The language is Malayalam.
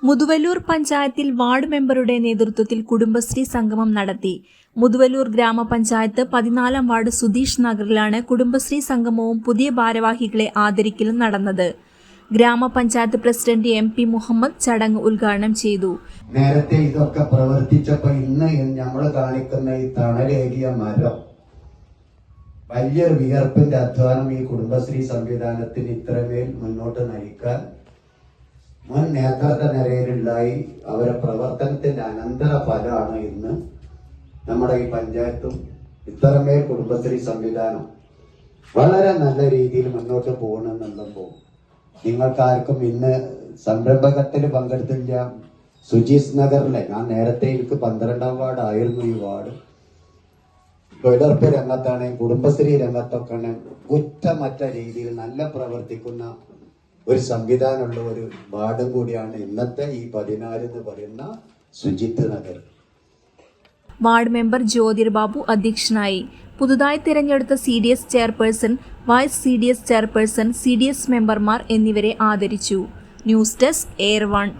മുതുവല്ലൂർ പഞ്ചായത്തിൽ വാർഡ് മെമ്പറുടെ നേതൃത്വത്തിൽ കുടുംബശ്രീ സംഗമം നടത്തി. മുതുവല്ലൂർ ഗ്രാമപഞ്ചായത്ത് 14-ാം വാർഡ് സുധീഷ് നഗറിലാണ് കുടുംബശ്രീ സംഗമവും പുതിയ ഭാരവാഹികളെ ആദരിക്കലും നടന്നത്. ഗ്രാമപഞ്ചായത്ത് പ്രസിഡന്റ് MP മുഹമ്മദ് ചടങ്ങ് ഉദ്ഘാടനം ചെയ്തു. നേരത്തെ ഇതൊക്കെ പ്രവർത്തിച്ചപ്പോൾ ഇന്ന് നമ്മൾ കാണിക്കുന്ന ഈ തണലേകിയ മരം വലിയൊരു വിയർപ്പിന്റെ അധ്വാനം ഈ കുടുംബശ്രീ സംവിധാനത്തിന് ഇത്രമേൽ മുന്നോട്ട് നയിക്കാൻ മുൻ നേതൃത്വ നിരയിലുണ്ടായി അവരുടെ പ്രവർത്തനത്തിന്റെ അനന്തര ഫലമാണ് ഇന്ന് നമ്മുടെ ഈ പഞ്ചായത്തും ഇത്രമേൽ കുടുംബശ്രീ സംവിധാനം വളരെ നല്ല രീതിയിൽ മുന്നോട്ട് പോകണമെന്നുള്ളപ്പോൾ നിങ്ങൾക്കാർക്കും ഇന്ന് സംരംഭകത്തിൽ പങ്കെടുത്തില്ല. സുജീഷ് നഗറിലെ ഞാൻ നേരത്തെ എനിക്ക് 12-ാം വാർഡ് ആയിരുന്നു ഈ വാർഡ്. തൊഴിലുറപ്പ് രംഗത്താണ്, കുടുംബശ്രീ രംഗത്തൊക്കെ കുറ്റമറ്റ രീതിയിൽ നല്ല പ്രവർത്തിക്കുന്ന ഒരു സംവിധാനമുള്ള ഒരു വാർഡും കൂടിയാണ് ഇന്നത്തെ ഈ 14 എന്ന് പറയുന്ന സുജിത്ത് നഗർ. വാർഡ് മെമ്പർ ജ്യോതിർ ബാബു അധ്യക്ഷനായി. പുതുതായി തിരഞ്ഞെടുത്ത CDS chairperson, vice CDS chairperson, CDS മെമ്പർമാർ എന്നിവരെ ആദരിച്ചു. News desk, air 1.